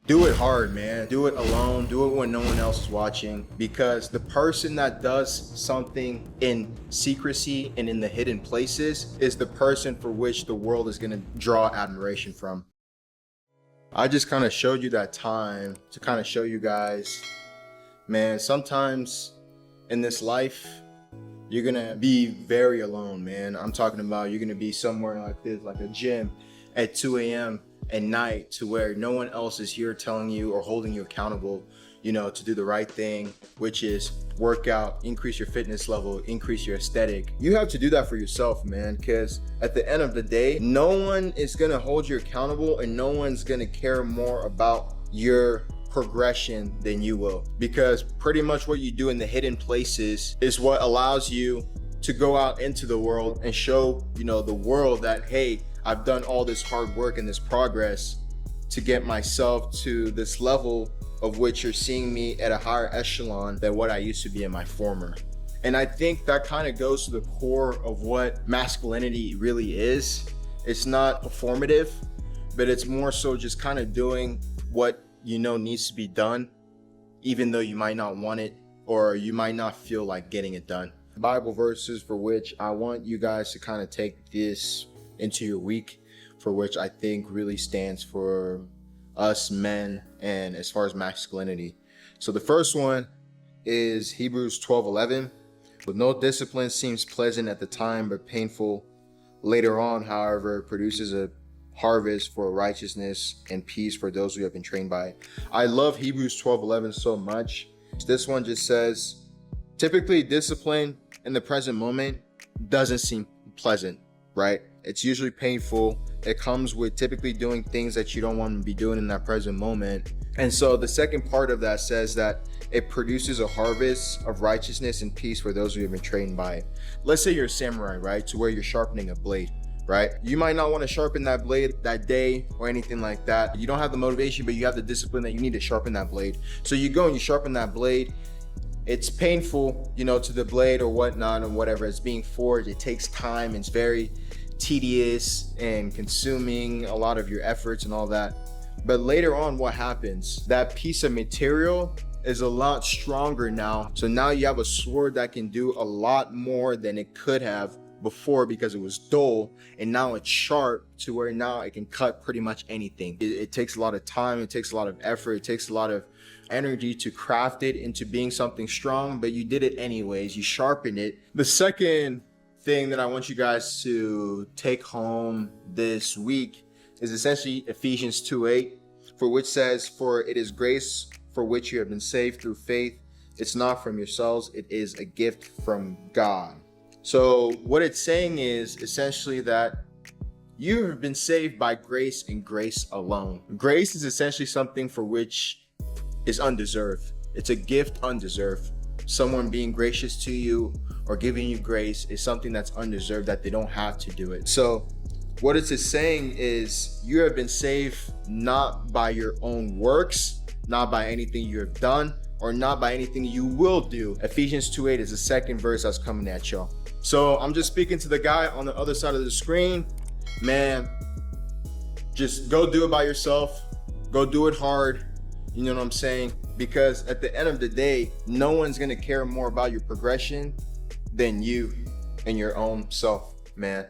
Do it hard, man. Do it alone. Do it when no one else is watching. Because the person that does something in secrecy and in the hidden places is the person for which the world is going to draw admiration from. I just kind of showed you that time to kind of show you guys, man, sometimes in this life, you're going to be very alone, man. I'm talking about you're going to be somewhere like this, like a gym at 2 a.m. at night, to where no one else is here telling you or holding you accountable, to do the right thing, which is work out, increase your fitness level, increase your aesthetic. You have to do that for yourself, man, because at the end of the day, no one is gonna hold you accountable and no one's gonna care more about your progression than you will, because pretty much what you do in the hidden places is what allows you to go out into the world and show, the world that, hey, I've done all this hard work and this progress to get myself to this level of which you're seeing me at a higher echelon than what I used to be in my former. And I think that kind of goes to the core of what masculinity really is. It's not performative, but it's more so just kind of doing what needs to be done, even though you might not want it or you might not feel like getting it done. Bible verses for which I want you guys to kind of take this into your week, for which I think really stands for us men and as far as masculinity. So the first one is Hebrews 12:11. With no discipline seems pleasant at the time, but painful later on, however, produces a harvest for righteousness and peace for those who have been trained by it. I love Hebrews 12:11 so much. This one just says, typically discipline in the present moment doesn't seem pleasant, right? It's usually painful. It comes with typically doing things that you don't want to be doing in that present moment. And so the second part of that says that it produces a harvest of righteousness and peace for those who have been trained by it. Let's say you're a samurai, right? To where you're sharpening a blade, right? You might not want to sharpen that blade that day or anything like that. You don't have the motivation, but you have the discipline that you need to sharpen that blade. So you go and you sharpen that blade. It's painful, to the blade or whatnot or whatever. It's being forged. It takes time. It's very tedious and consuming a lot of your efforts and all that. But later on, what happens? That piece of material is a lot stronger now. So now you have a sword that can do a lot more than it could have before, because it was dull, and now it's sharp to where now it can cut pretty much anything. It takes a lot of time, it takes a lot of effort, it takes a lot of energy to craft it into being something strong, but you did it anyways. You sharpened it. The second thing that I want you guys to take home this week is essentially Ephesians 2:8, for which says, for it is grace for which you have been saved through faith. It's not from yourselves, it is a gift from God. So what it's saying is essentially that you have been saved by grace and grace alone. Grace is essentially something for which is undeserved. It's a gift undeserved. Someone being gracious to you or giving you grace is something that's undeserved, that they don't have to do it. So what it is saying is you have been saved not by your own works, not by anything you have done, or not by anything you will do. Ephesians 2:8 is the second verse that's coming at y'all. So I'm just speaking to the guy on the other side of the screen. Man, just go do it by yourself. Go do it hard. You know what I'm saying? Because at the end of the day, no one's gonna care more about your progression than you and your own self, man.